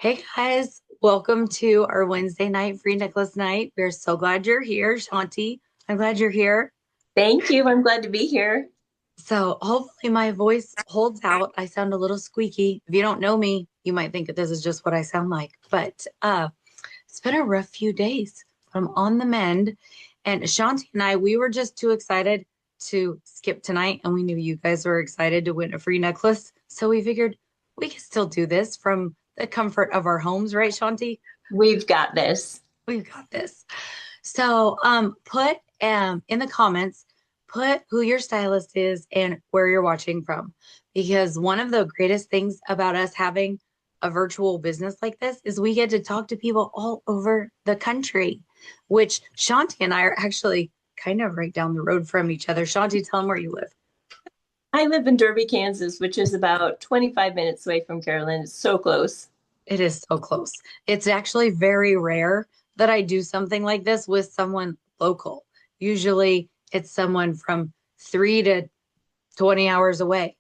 Hey guys, welcome to our Wednesday night free necklace night. We're so glad you're here, Shanti. I'm glad you're here. Thank you. I'm glad to be here. So hopefully my voice holds out. I sound a little squeaky. If you don't know me, you might think that this is just what I sound like. But it's been a rough few days. I'm on the mend. And Shanti and I, we were just too excited to skip tonight, and we knew you guys were excited to win a free necklace. So we figured we could still do this from the comfort of our homes, right, Shanti? We've got this. We've got this. So put in the comments, put who your stylist is and where you're watching from. Because one of the greatest things about us having a virtual business like this is we get to talk to people all over the country, which Shanti and I are actually kind of right down the road from each other. Shanti, tell them where you live. I live in Derby, Kansas, which is about 25 minutes away from Carolyn. It's so close. It is so close. It's actually very rare that I do something like this with someone local. Usually it's someone from 3 to 20 hours away.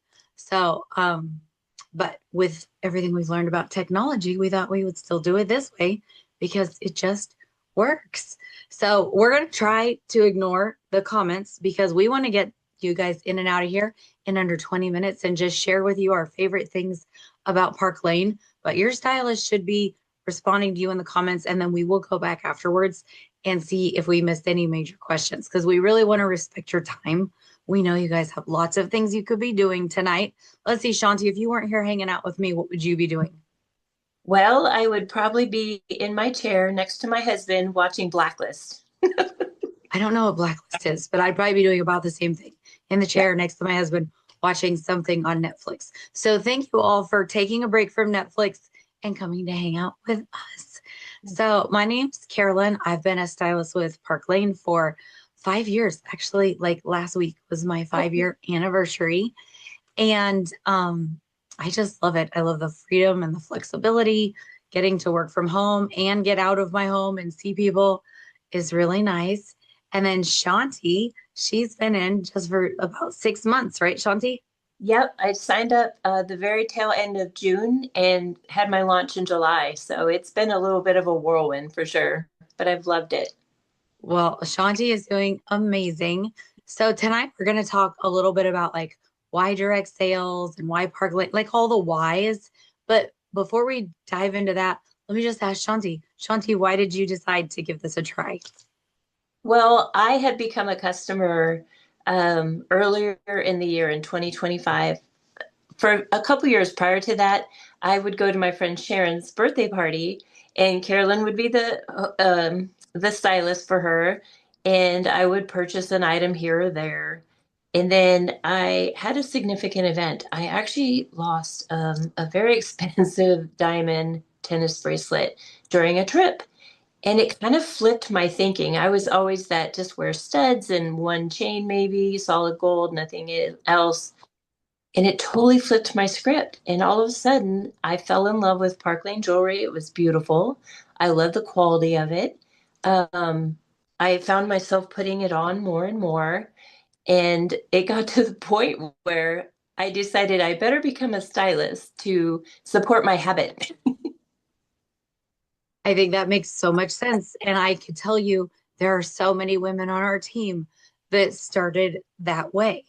But with everything we've learned about technology, we thought we would still do it this way because it just works. So we're going to try to ignore the comments because we want to get you guys in and out of here in under 20 minutes and just share with you our favorite things about Park Lane. But your stylist should be responding to you in the comments, and then we will go back afterwards and see if we missed any major questions because we really want to respect your time. We know you guys have lots of things you could be doing tonight. Let's see, Shanti, if you weren't here hanging out with me, what would you be doing? Well, I would probably be in my chair next to my husband watching Blacklist. I don't know what Blacklist is, but I'd probably be doing about the same thing in the Yeah. chair next to my husband watching something on Netflix. So thank you all for taking a break from Netflix and coming to hang out with us. So my name's Carolyn. I've been a stylist with Park Lane for 5 years. Actually, like last week was my Oh, 5 year anniversary. And I just love it. I love the freedom and the flexibility. Getting to work from home and get out of my home and see people is really nice. And then Shanti, she's been in just for about 6 months, right, Shanti? yep. I signed up the very tail end of June and had my launch in July. So it's been a little bit of a whirlwind for sure, but I've loved it. Well, Shanti is doing amazing. So tonight we're going to talk a little bit about like why direct sales and why Park Lane, like all the whys. But before we dive into that, let me just ask Shanti. Shanti, why did you decide to give this a try? Well, I had become a customer earlier in the year in 2025. For a couple years prior to that, I would go to my friend Sharon's birthday party, and Carolyn would be the stylist for her, and I would purchase an item here or there. And then I had a significant event. I actually lost a very expensive diamond tennis bracelet during a trip. And it kind of flipped my thinking. I was always that just wear studs and one chain, maybe solid gold, nothing else. And it totally flipped my script. And all of a sudden, I fell in love with Park Lane jewelry. It was beautiful. I love the quality of it. Um, I found myself putting it on more and more. And it got to the point where I decided I better become a stylist to support my habit. I think that makes so much sense. And I could tell you there are so many women on our team that started that way.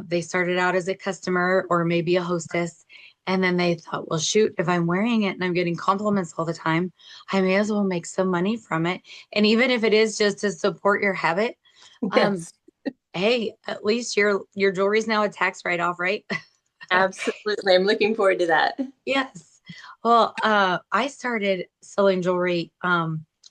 They started out as a customer or maybe a hostess. And then they thought, well, shoot, if I'm wearing it and I'm getting compliments all the time, I may as well make some money from it. And even if it is just to support your habit, um, Yes, hey, at least your jewelry's now a tax write-off, right? absolutely. I'm looking forward to that. Yes. Well, I started selling jewelry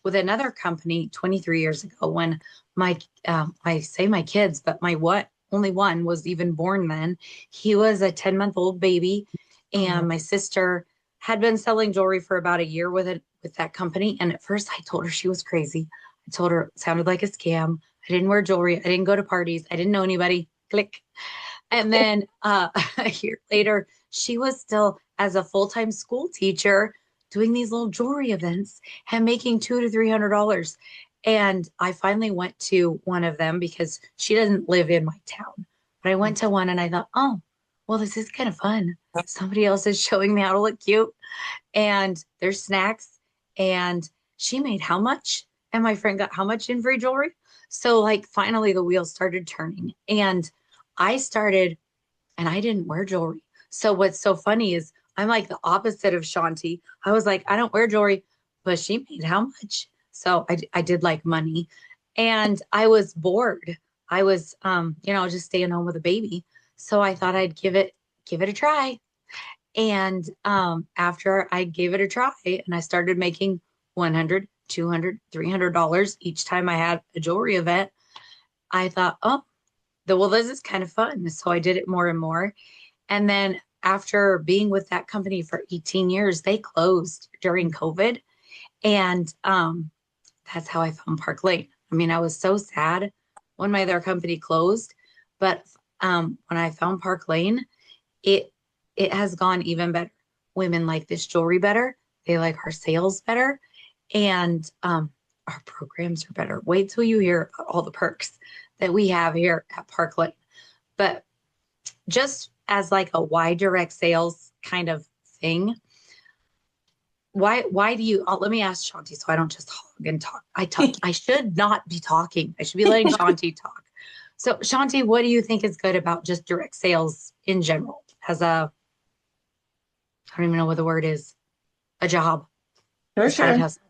with another company 23 years ago when I say my kids, but my what only one was even born then. He was a 10-month-old baby, Mhm. and my sister had been selling jewelry for about a year with that company. And at first I told her she was crazy. I told her it sounded like a scam. I didn't wear jewelry. I didn't go to parties. I didn't know anybody. Click. And then a year later, she was still as a full-time school teacher doing these little jewelry events and making $200 to $300. And I finally went to one of them because she doesn't live in my town. But I went to one and I thought, oh, well, this is kind of fun. Somebody else is showing me how to look cute, and there's snacks, and she made how much? And my friend got how much in free jewelry? So, like, finally the wheels started turning, and I started, and I didn't wear jewelry. So, what's so funny is I'm like the opposite of Shanti. I was like, I don't wear jewelry, but she made how much? So, I did like money, and I was bored. I was, just staying home with a baby. So I thought I'd give it a try. And after I gave it a try and I started making 100, 200, $300 each time I had a jewelry event, I thought, oh, well, this is kind of fun. So I did it more and more. And then after being with that company for 18 years, they closed during COVID. And that's how I found Park Lane. I mean, I was so sad when my other company closed, but when I found Park Lane, it it has gone even better. Women like this jewelry better. They like our sales better, and our programs are better. Wait till you hear about all the perks that we have here at Park Lane. But just as like a wide direct sales kind of thing, why do you let me ask Shanti so I don't just hog and talk. I should not be talking. I should be letting Shanti talk. So Shanti, what do you think is good about just direct sales in general as a I don't even know what the word is, a job, For a side sure. hustle?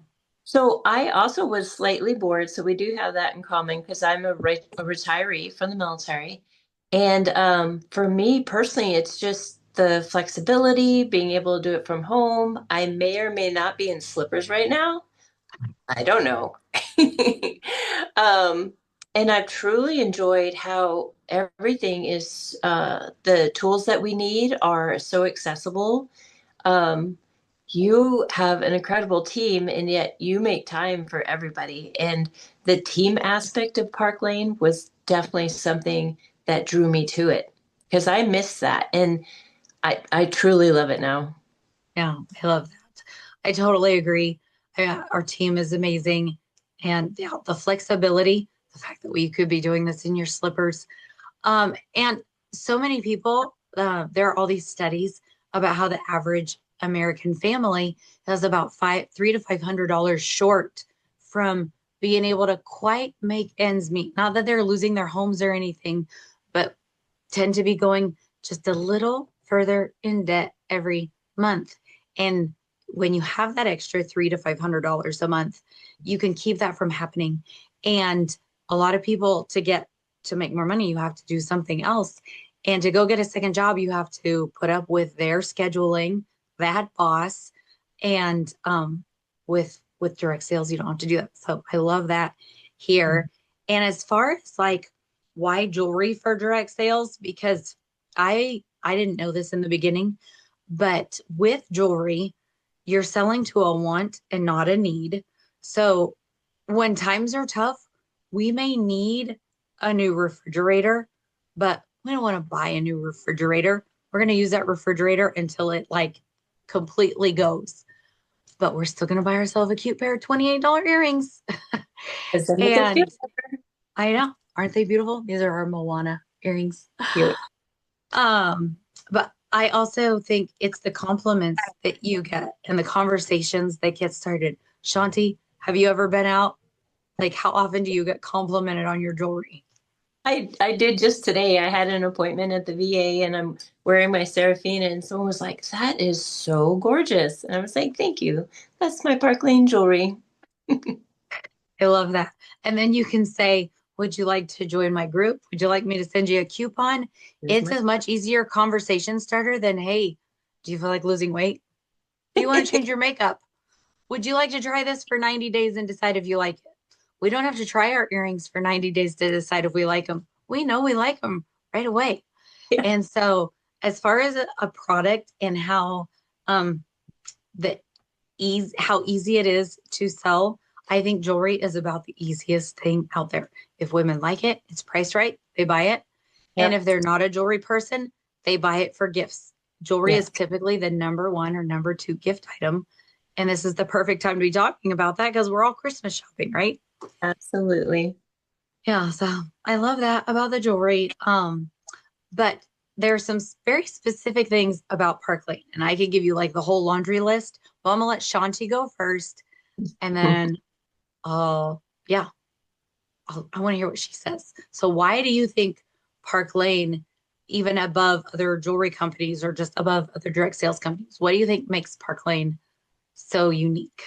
So I also was slightly bored. So we do have that in common because I'm a retiree from the military. And for me personally, it's just the flexibility, being able to do it from home. I may or may not be in slippers right now. I don't know. Um, and I've truly enjoyed how everything is, the tools that we need are so accessible. um, you have an incredible team, and yet you make time for everybody. And the team aspect of Park Lane was definitely something that drew me to it because I missed that, and I truly love it now. Yeah, I love that. I totally agree. Our team is amazing. And yeah, the flexibility, the fact that we could be doing this in your slippers. And so many people, there are all these studies about how the average American family is about $300 to $500 short from being able to quite make ends meet. Not that they're losing their homes or anything, but tend to be going just a little further in debt every month. And when you have that extra $300 to $500 a month, you can keep that from happening. And a lot of people to make more money, you have to do something else. And to go get a second job, you have to put up with their scheduling, that boss, and with direct sales, you don't have to do that. So I love that here. And as far as like why jewelry for direct sales, because I didn't know this in the beginning, but with jewelry, you're selling to a want and not a need. So when times are tough, we may need a new refrigerator, but we don't want to buy a new refrigerator. We're going to use that refrigerator until it like completely goes. But we're still going to buy ourselves a cute pair of $28 earrings. Does that make us feel And I know, aren't they beautiful? These are our Moana earrings. cute? But I also think it's the compliments that you get and the conversations that get started. Shanti, have you ever been out? Like, how often do you get complimented on your jewelry? I did just today. I had an appointment at the VA, and I'm wearing my Serafina, and someone was like, "That is so gorgeous," and I was like, "Thank you. That's my Park Lane jewelry." I love that. And then you can say, would you like to join my group? Would you like me to send you a coupon? Here's It's my a much easier conversation starter than, hey, do you feel like losing weight? Do you want to change your makeup? Would you like to try this for 90 days and decide if you like it? We don't have to try our earrings for 90 days to decide if we like them. We know we like them right away. yeah. And so, as far as a product and how the how easy it is to sell, I think jewelry is about the easiest thing out there. If women like it, it's priced right, they buy it. And Yep. if they're not a jewelry person, they buy it for gifts. Jewelry Yeah. is typically the number one or number two gift item. And this is the perfect time to be talking about that because we're all Christmas shopping, right? Absolutely. Yeah, so I love that about the jewelry. But there are some very specific things about Park Lane, and I could give you like the whole laundry list. But I'm gonna let Shanti go first, and then, yeah, I want to hear what she says. So, why do you think Park Lane, even above other jewelry companies or just above other direct sales companies, what do you think makes Park Lane so unique?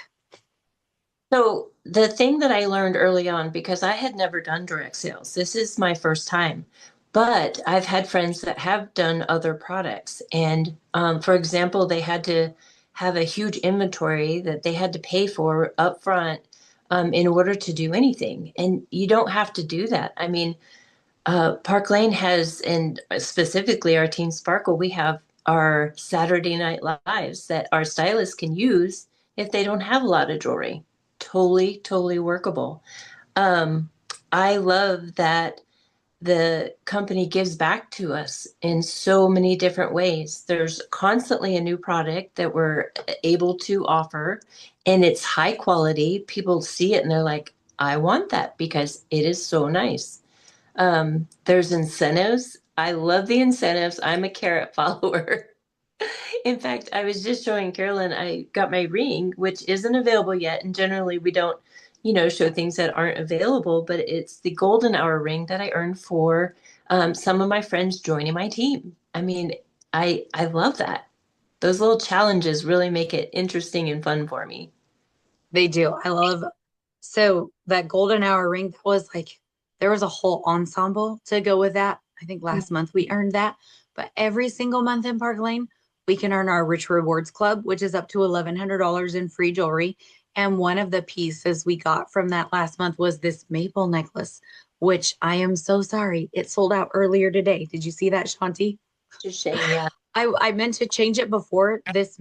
So the thing that I learned early on, because I had never done direct sales, this is my first time, but I've had friends that have done other products. And for example, they had to have a huge inventory that they had to pay for upfront in order to do anything. And you don't have to do that. I mean, Park Lane has, and specifically our Team Sparkle, we have our Saturday Night Lives that our stylists can use if they don't have a lot of jewelry. Totally, totally workable. Um, I love that the company gives back to us in so many different ways. There's constantly a new product that we're able to offer, and it's high quality. People see it and they're like, I want that because it is so nice. There's incentives. I love the incentives. I'm a carrot follower. In fact, I was just showing Carolyn, I got my ring, which isn't available yet. And generally, we don't, show things that aren't available, but it's the golden hour ring that I earned for some of my friends joining my team. I mean, I love that. Those little challenges really make it interesting and fun for me. They do. I love so that golden hour ring that was like there was a whole ensemble to go with that. I think last month we earned that, but every single month in Park Lane, we can earn our Rich Rewards Club, which is up to $1,100 in free jewelry. And one of the pieces we got from that last month was this maple necklace, which I am so sorry. It sold out earlier today. Did you see that, Shanti? Just shame, yeah. I meant to change it before this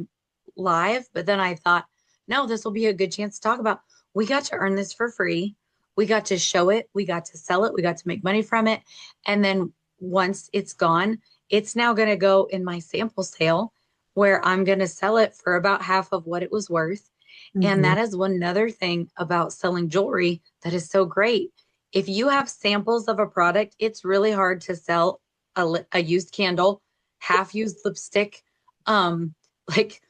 live, but then I thought, no, this will be a good chance to talk about. We got to earn this for free. We got to show it. We got to sell it. We got to make money from it. And then once it's gone, it's now going to go in my sample sale where I'm going to sell it for about half of what it was worth. And Hmm. that is one other thing about selling jewelry that is so great. If you have samples of a product, it's really hard to sell a used candle, half used lipstick. Like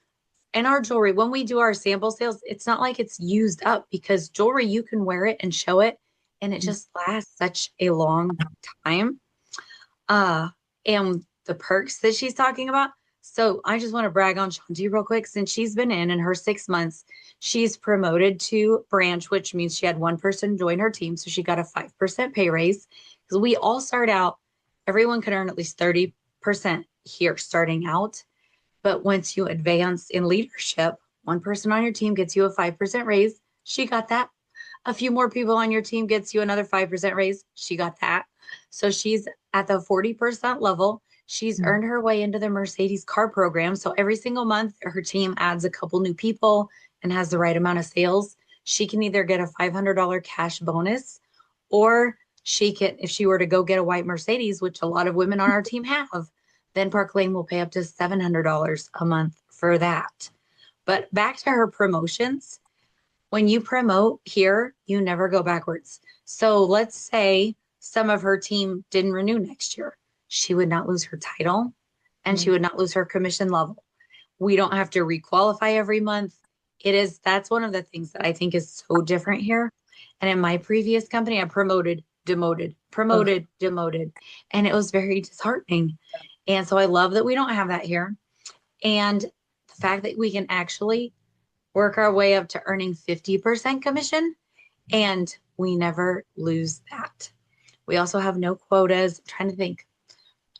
in our jewelry, when we do our sample sales, it's not like it's used up because jewelry, you can wear it and show it, and it just lasts such a long time. Uh, and the perks that she's talking about. So I just want to brag on Shanti real quick. Since she's been in her 6 months, she's promoted to branch, which means she had one person join her team. So she got a 5% pay raise because we all start out, everyone can earn at least 30% here starting out. But once you advance in leadership, one person on your team gets you a 5% raise. She got that. A few more people on your team gets you another 5% raise. She got that. So she's at the 40% level. She's earned her way into the Mercedes car program. So every single month, her team adds a couple new people and has the right amount of sales. She can either get a $500 cash bonus or she can, if she were to go get a white Mercedes, which a lot of women on our team have, then Park Lane will pay up to $700 a month for that. But back to her promotions, when you promote here, you never go backwards. So let's say some of her team didn't renew next year. She would not lose her title and she would not lose her commission level. We don't have to requalify every month. That's one of the things that I think is so different here. And in my previous company, I promoted, demoted, Oh, promoted, demoted, and it was very disheartening. And so I love that we don't have that here. And the fact that we can actually work our way up to earning 50% commission and we never lose that. We also have no quotas. I'm trying to think,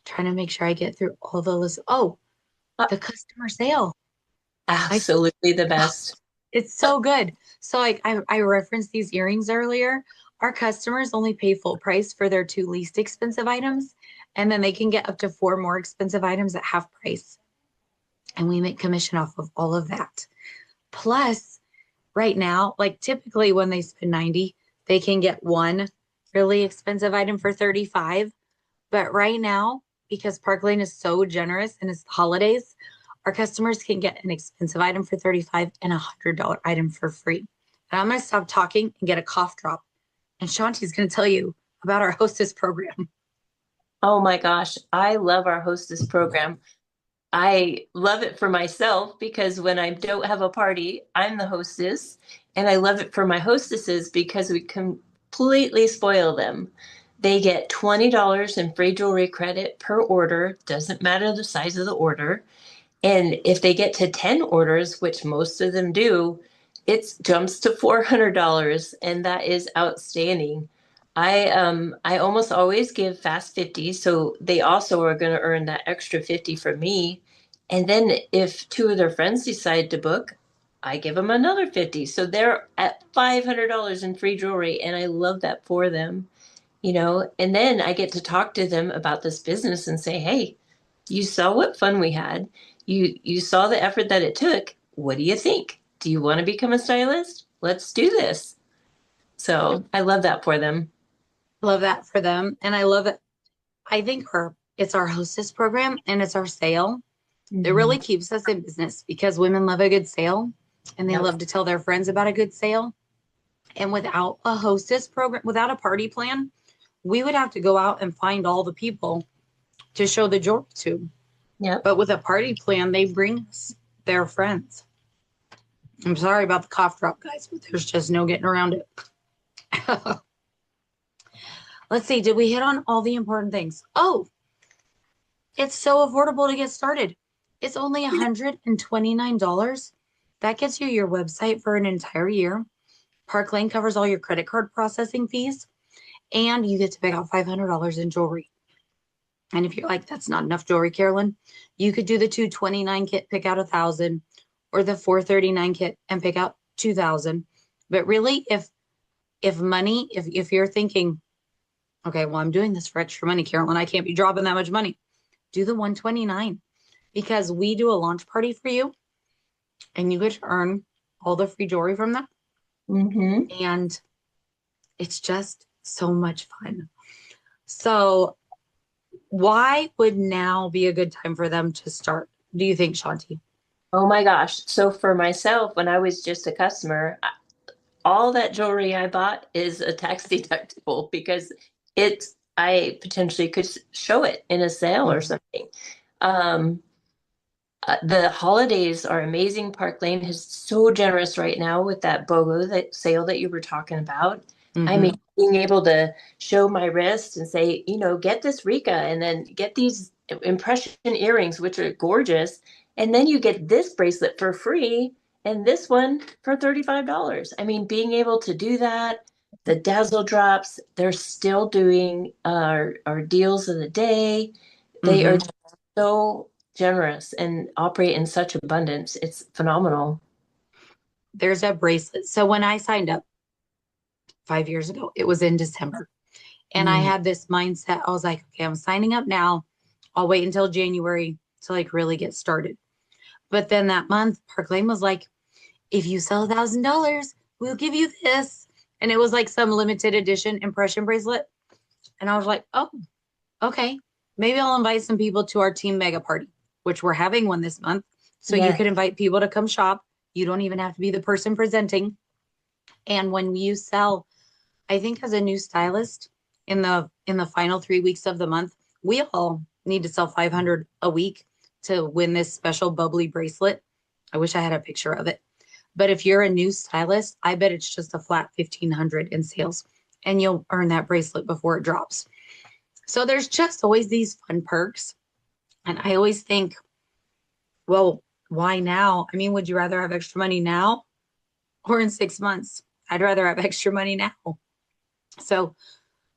trying to make sure I get through all the lists. Oh, uh, the customer sale. I absolutely the best. It's so good. So like I referenced these earrings earlier. Our customers only pay full price for their two least expensive items, and then they can get up to four more expensive items at half price. And we make commission off of all of that. Plus, right now, like typically when they spend 90, they can get one really expensive item for 35. But right now, because Park Lane is so generous and it's the holidays, our customers can get an expensive item for 35 and $100 item for free. And I'm going to stop talking and get a cough drop. And Shanti's going to tell you about our hostess program. Oh my gosh, I love our hostess program. I love it for myself because when I don't have a party, I'm the hostess. And I love it for my hostesses because we completely spoil them. They get $20 in free jewelry credit per order, doesn't matter the size of the order. And if they get to 10 orders, which most of them do, it jumps to $400, and that is outstanding. I almost always give fast 50, so they also are going to earn that extra 50 from me. And then if two of their friends decide to book, I give them another 50. So they're at $500 in free jewelry, and I love that for them, And then I get to talk to them about this business and say, "Hey, you saw what fun we had. You saw the effort that it took. What do you think? Do you want to become a stylist? Let's do this." So I love that for them. Love that for them. And I love it. I think it's our hostess program and it's our sale that Hmm. really keeps us in business because women love a good sale and they Yep. love to tell their friends about a good sale. And without a hostess program, without a party plan, we would have to go out and find all the people to show the jewelry to. Yep. But with a party plan, they bring us their friends. I'm sorry about the cough drop, guys, but there's just no getting around it. Let's see, did we hit on all the important things? Oh, it's so affordable to get started. It's only $129. That gets you your website for an entire year. Park Lane covers all your credit card processing fees, and you get to pick out $500 in jewelry. And if you're like, that's not enough jewelry, Carolyn, you could do the 229 kit, pick out 1,000, or the 439 kit and pick out 2,000. But really, if you're thinking, okay, well, I'm doing this for extra money, Carolyn, I can't be dropping that much money. Do the 129 because we do a launch party for you and you get to earn all the free jewelry from that. Hmm. And it's just so much fun. So, why would now be a good time for them to start? Do you think, Shanti? Oh my gosh. So for myself, when I was just a customer, all that jewelry I bought is a tax deductible because I potentially could show it in a sale or Mhm. something. Um, the holidays are amazing. Park Lane is so generous right now with that BOGO that sale that you were talking about. I mean, Mhm. being able to show my wrist and say, get this Rika and then get these impression earrings, which are gorgeous. And then you get this bracelet for free and this one for $35. I mean, being able to do that, the dazzle drops, they're still doing our deals of the day. They are Mhm. just so generous and operate in such abundance. It's phenomenal. There's a bracelet. So when I signed up 5 years ago, it was in December. And I Mm. had this mindset. I was like, okay, I'm signing up now. I'll wait until January to like really get started. But then that month, Park Lane was like, if you sell $1,000, we'll give you this. And it was like some limited edition impression bracelet. And I was like, oh, okay. Maybe I'll invite some people to our team mega party, which we're having one this month. So you Yeah. could invite people to come shop. You don't even have to be the person presenting. And when you sell, I think as a new stylist in the final 3 weeks of the month, we all need to sell 500 a week to win this special bubbly bracelet. I wish I had a picture of it. But if you're a new stylist, I bet it's just a flat 1,500 in sales and you'll earn that bracelet before it drops. So there's just always these fun perks. And I always think, well, why now? I mean, would you rather have extra money now or in 6 months? I'd rather have extra money now. So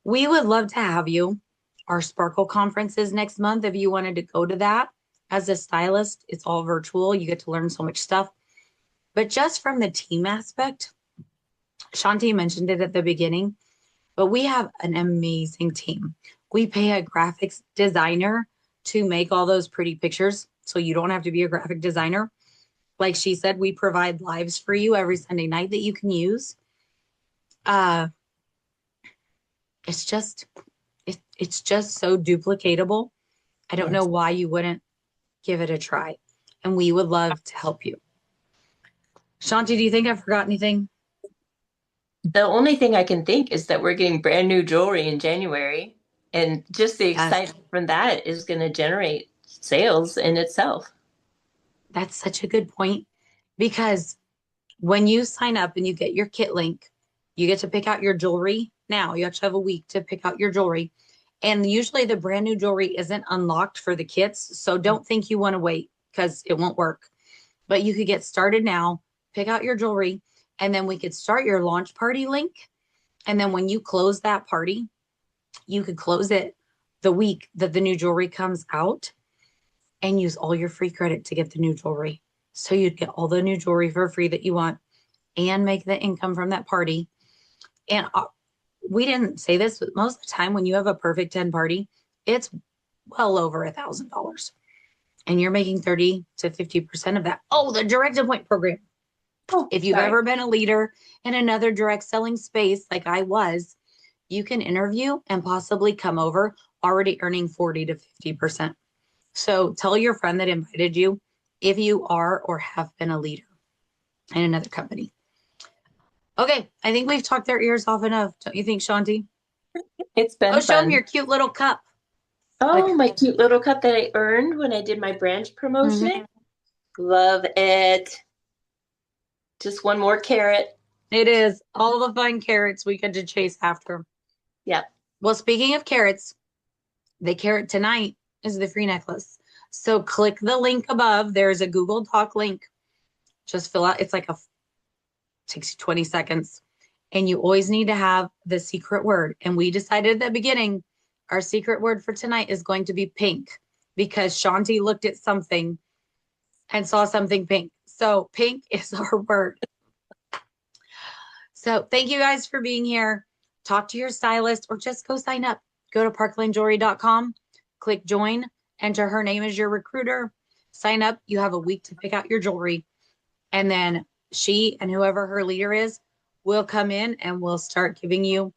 we would love to have you. Our Sparkle conference is next month. If you wanted to go to that as a stylist, it's all virtual. You get to learn so much stuff. But just from the team aspect, Shanti mentioned it at the beginning, but we have an amazing team. We pay a graphics designer to make all those pretty pictures. So you don't have to be a graphic designer. Like she said, we provide lives for you every Sunday night that you can use. Uh, it's just it's just so duplicatable. I don't know Yes. why you wouldn't give it a try. And we would love to help you. Shanti, do you think I forgot anything? The only thing I can think is that we're getting brand new jewelry in January. And just the Yes, excitement from that is going to generate sales in itself. that's such a good point because when you sign up and you get your kit link, you get to pick out your jewelry. Now you actually have a week to pick out your jewelry. And usually the brand new jewelry isn't unlocked for the kits. So don't think you want to wait because it won't work. But you could get started now, pick out your jewelry, and then we could start your launch party link. And then when you close that party, you could close it the week that the new jewelry comes out and use all your free credit to get the new jewelry. So you'd get all the new jewelry for free that you want and make the income from that party. And we didn't say this, but most of the time when you have a perfect 10 party, it's well over $1,000. And you're making 30 to 50% of that. Oh, the direct appointment program. Oh, If you've sorry. ever been a leader in another direct selling space like I was, you can interview and possibly come over already earning 40 to 50%. So tell your friend that invited you if you are or have been a leader in another company. Okay, I think we've talked their ears off enough. Don't you think, Shanti? It's Oh, been show them your fun. cute little cup. Oh, Like, my cute little cup that I earned when I did my branch mhm. promotion. Love it. Just one more carrot. It is all the fun carrots we get to chase after. Yep. Well, speaking of carrots, the carrot tonight is the free necklace. So click the link above. There's a Google Doc link. Just fill out. It's like a takes you 20 seconds. And you always need to have the secret word. And we decided at the beginning, our secret word for tonight is going to be pink because Shanti looked at something and saw something pink. So pink is our word. So thank you guys for being here. Talk to your stylist or just go sign up. Go to parklandjewelry.com, click join, enter her name as your recruiter, sign up. You have a week to pick out your jewelry. And then she and whoever her leader is will come in and we'll start giving you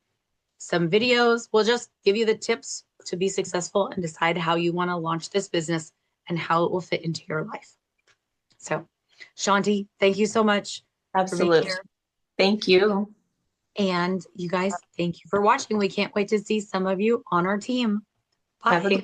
some videos. We'll just give you the tips to be successful and decide how you want to launch this business and how it will fit into your life. So, Shanti, thank you so much for being Absolutely. here. Thank you. And you guys, thank you for watching. We can't wait to see some of you on our team. Have a Bye. good